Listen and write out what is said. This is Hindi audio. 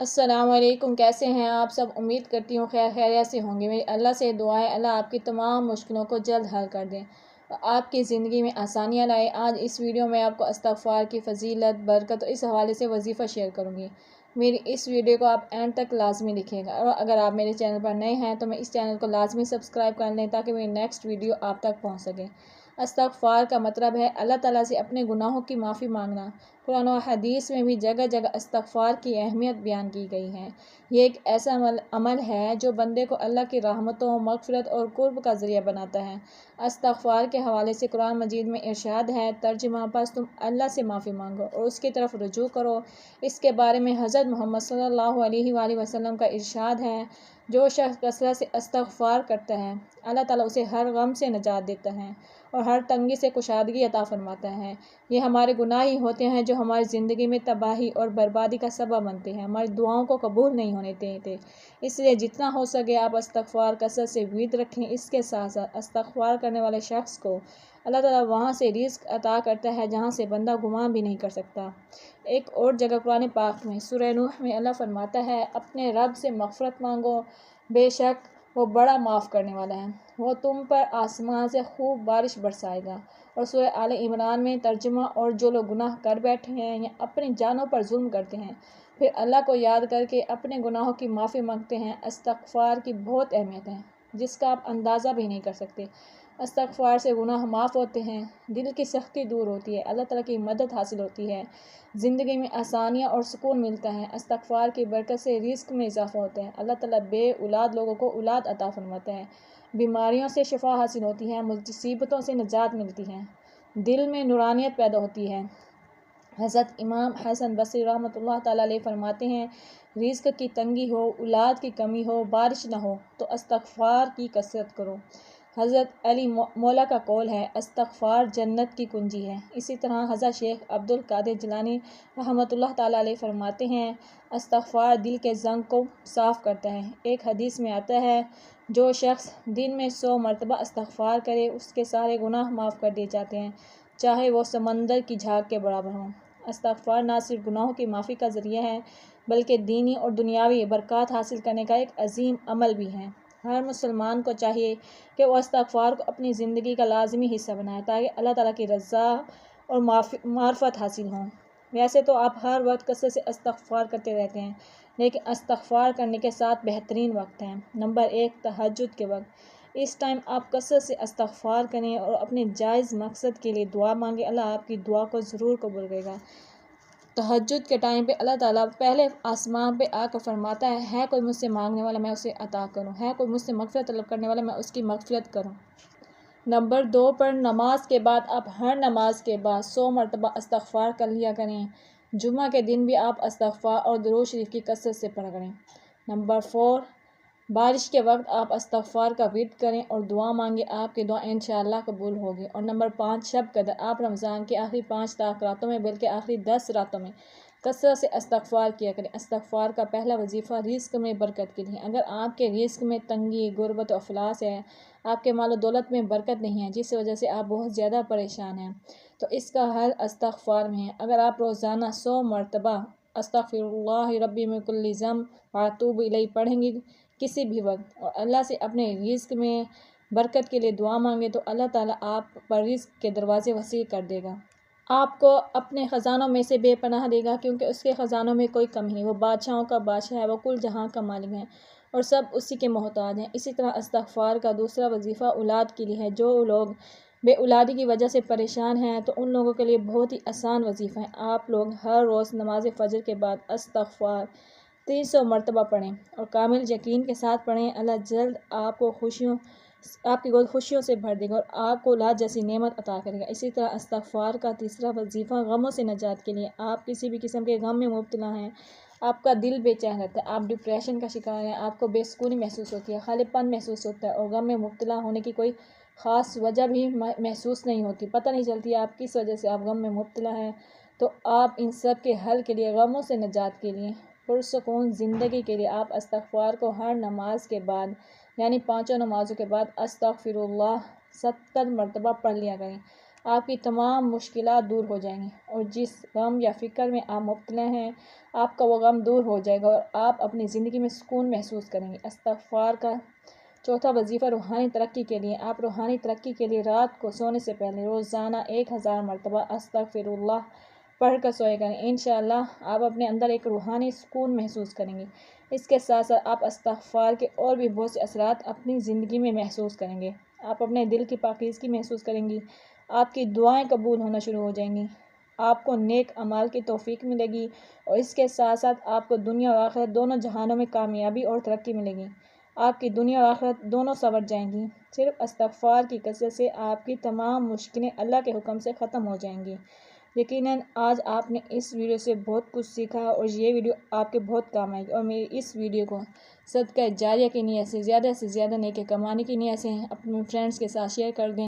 अस्सलामुअलैकुम। कैसे हैं आप सब? उम्मीद करती हूँ खैरियत से होंगे। मेरी अल्लाह से दुआ है अल्लाह आपकी तमाम मुश्किलों को जल्द हल कर दें और आपकी ज़िंदगी में आसानियाँ लाए। आज इस वीडियो में आपको इस्तग़फ़ार की फ़जीलत, बरकत और इस हवाले से वजीफ़ा शेयर करूँगी। मेरी इस वीडियो को आप एंड तक लाजमी देखिएगा और अगर आप मेरे चैनल पर नए हैं तो मैं इस चैनल को लाजमी सब्सक्राइब कर लें ताकि मेरी नेक्स्ट वीडियो आप तक पहुँच सके। इस्तग़फ़ार का मतलब है अल्लाह ताला से अपने गुनाहों की माफ़ी मांगना। कुरान और हदीस में भी जगह जगह इस्तग़फ़ार की अहमियत बयान की गई है। ये एक ऐसा अमल है जो बंदे को अल्लाह की रहमतों, मग़फ़िरत और क़ुर्ब का ज़रिया बनाता है। इस्तग़फ़ार के हवाले से कुरान मजीद में इरशाद है, तर्जुमा, बस तुम अल्लाह से माफ़ी मांगो और उसकी तरफ रुजू करो। इसके बारे में हज़रत मोहम्मद सल्लल्लाहु अलैहि वसल्लम का इरशाद है, जो शख्स कसरत से इस्तग़फ़ार करता है अल्लाह ताला उसे हर गम से निजात देता है और हर तंगी से कुशादगी अता फरमाता है। ये हमारे गुनाह ही होते हैं जो हमारी ज़िंदगी में तबाही और बर्बादी का सबब बनते हैं, हमारी दुआओं को कबूल नहीं होने देते। इसलिए जितना हो सके आप इस्तग़फ़ार कसरत से उम्मीद रखें। इसके साथ साथ इस्तग़फ़ार करने वाले शख्स को अल्लाह ताला वहाँ से रिज़्क़ अता करता है जहाँ से बंदा गुमान भी नहीं कर सकता। एक और जगह कुरान पाक में सूरह नूह में अल्लाह फरमाता है, अपने रब से मग़फ़िरत मांगो, बेशक वो बड़ा माफ़ करने वाला है, वो तुम पर आसमान से खूब बारिश बरसाएगा। और सूरह आले इमरान में तर्जुमा, और जो लोग गुनाह कर बैठे हैं या अपनी जानों पर जुल्म करते हैं फिर अल्लाह को याद करके अपने गुनाहों की माफ़ी मांगते हैं, इस्तग़फ़ार की बहुत अहमियत है जिसका आप अंदाज़ा भी नहीं कर सकते। इस्तग़फ़ार से गुनाह माफ़ होते हैं, दिल की सख्ती दूर होती है, अल्लाह ताला की मदद हासिल होती है, ज़िंदगी में आसानियाँ और सुकून मिलता है। इस्तग़फ़ार की बरकत से रिज़्क़ में इजाफ़ा होता है, अल्लाह ताला बे औलाद लोगों को औलाद अता फरमाता है, बीमारियों से शिफा हासिल होती है, मुसीबतों से निजात मिलती है, दिल में नूरानियत पैदा होती है। हज़रत इमाम हसन बसरी रहमतुल्लाह ताला अलैह फरमाते हैं, रिज़्क़ की तंगी हो, औलाद की कमी हो, बारिश न हो तो इस्तग़फ़ार की कसरत करो। हज़रत अली मौला का कौल है, इस्तग़फ़ार जन्नत की कुंजी है। इसी तरह हज़रत शेख अब्दुल कादिर जिलानी रहमतुल्लाह ताला अलैह फरमाते हैं, इस्तग़फ़ार दिल के ज़ंग को साफ़ करता है। एक हदीस में आता है, जो शख्स दिन में 100 मरतबा इस्तग़फ़ार करे उसके सारे गुनाह माफ़ कर दिए जाते हैं, चाहे वो समंदर की झाग के बराबर हों। इस्तग़फ़ार न सिर्फ गुनाहों की माफ़ी का ज़रिया है बल्कि दीनी और दुनियावी बरक़ात हासिल करने का एक अज़ीम अमल भी है। हर मुसलमान को चाहिए कि वो इस्तग़फ़ार को अपनी ज़िंदगी का लाज़मी हिस्सा बनाए ताकि अल्लाह ताला की रज़ा और मार्फ़त हासिल हों। वैसे तो आप हर वक्त कसरत से इस्तग़फ़ार करते रहते हैं, लेकिन इस्तग़फ़ार करने के 7 बेहतरीन वक्त हैं। नंबर 1, तहज्जुद के वक्त। इस टाइम आप कसरत से इस्तग़फ़ार करें और अपने जायज़ मकसद के लिए दुआ मांगें, अल्लाह आपकी दुआ को ज़रूर कबूल करेगा। तहज्जुद के टाइम पे अल्लाह ताला पहले आसमान पे आकर फरमाता है कोई मुझसे मांगने वाला मैं उसे अता करूं, है कोई मुझसे मग़फ़िरत तलब करने वाला मैं उसकी मग़फ़िरत करूं। नंबर 2 पर नमाज के बाद आप हर नमाज के बाद 100 मरतबा इस्तग़फ़ार कर लिया करें। जुम्मा के दिन भी आप इस्तग़फ़ार और दुरूद शरीफ की कसरत से पढ़ा करें। नंबर 4, बारिश के वक्त आप इस्तग़फ़ार का विर्द करें और दुआ मांगे, आपकी दुआ इंशाअल्लाह कबूल होगी। और नंबर 5, शब कदर। आप रमज़ान के आखिरी 5 रातों में बल्कि आखिरी 10 रातों में कसरत से इस्तग़फ़ार किया करें। इस्तग़फ़ार का पहला वजीफ़ा रिज़्क़ में बरकत के लिए। अगर आपके रिज़्क़ में तंगी, गुर्बत और अफ़लास है, आपके माल दौलत में बरकत नहीं है, जिस वजह से आप बहुत ज़्यादा परेशान हैं, तो इसका हल इस्तग़फ़ार में है। अगर आप रोज़ाना 100 मरतबा अस्तग़फ़िरुल्लाह रब्बी मिन कुल्लि ज़ंब व अतूबु इलैहि पढ़ेंगे किसी भी वक्त और अल्लाह से अपने रिज़्क़ में बरकत के लिए दुआ मांगे तो अल्लाह ताला आप पर रिज़्क़ के दरवाज़े वसी कर देगा, आपको अपने ख़जानों में से बेपनाह देगा, क्योंकि उसके ख़जानों में कोई कमी नहीं। वो बादशाहों का बादशाह है, वो कुल जहाँ का मालिक है और सब उसी के मोहताज हैं। इसी तरह इस्तग़फ़ार का दूसरा वजीफ़ा औलाद के लिए है। जो लोग बे औलादी की वजह से परेशान हैं तो उन लोगों के लिए बहुत ही आसान वजीफ़ा है। आप लोग हर रोज़ नमाज फ़जर के बाद इस्तग़फ़ार 300 मरतबा पढ़ें और कामिल यकीन के साथ पढ़ें। अल्लाह जल्द आपकी गोद खुशियों से भर देगा और आपको औलाद जैसी नेमत अता करेगा। इसी तरह इस्तग़फ़ार का तीसरा वजीफ़ा गमों से निजात के लिए। आप किसी भी किस्म के गम में मुब्तला हैं, आपका दिल बेचैन रहता है, आप डिप्रेशन का शिकार हैं, आपको बेसुकूनी महसूस होती है, खालीपन महसूस होता है और गम में मुब्तला होने की कोई ख़ास वजह भी महसूस नहीं होती, पता नहीं चलती आप किस वजह से आप गम में मुब्तला हैं, तो आप इन सब के हल के लिए, गमों से निजात के लिए, पुरसुकून ज़िंदगी के लिए आप इस्तग़फ़ार को हर नमाज के बाद यानी 5 नमाज़ों के बाद अस्तग़फ़िरुल्लाह 70 मरतबा पढ़ लिया करें। आपकी तमाम मुश्किलात दूर हो जाएंगी और जिस गम या फ़िक्र में आप मुब्तला हैं आपका वो गम दूर हो जाएगा और आप अपनी ज़िंदगी में सुकून महसूस करेंगे। इस्तिग़फ़ार का चौथा वजीफ़ा रूहानी तरक्की के लिए। आप रूहानी तरक्की के लिए रात को सोने से पहले रोज़ाना 1000 मरतबा अस्तग़फ़िरुल्लाह पढ़ कर सोया करें। इंशाअल्लाह आप अपने अंदर एक रूहानी सुकून महसूस करेंगे। इसके साथ साथ आप इस्तिग़फ़ार के और भी बहुत से असरात अपनी ज़िंदगी में महसूस करेंगे। आप अपने दिल की पाकीज़गी महसूस करेंगी, आपकी दुआएं कबूल होना शुरू हो जाएंगी, आपको नेक अमाल की तौफ़ीक मिलेगी और इसके साथ साथ आपको दुनिया और आखिरत दोनों जहानों में कामयाबी और तरक्की मिलेगी। आपकी दुनिया और आखिरत दोनों संवर जाएंगी। सिर्फ इस्तिग़फ़ार की कसरत से आपकी तमाम मुश्किलें अल्लाह के हुक्म से ख़त्म हो जाएंगी। यकीनन आज आपने इस वीडियो से बहुत कुछ सीखा और ये वीडियो आपके बहुत काम आएगी और मेरी इस वीडियो को सदका जारिया की नीयत से ज़्यादा नेकी कमाने की नीयत से अपने फ्रेंड्स के साथ शेयर कर दें।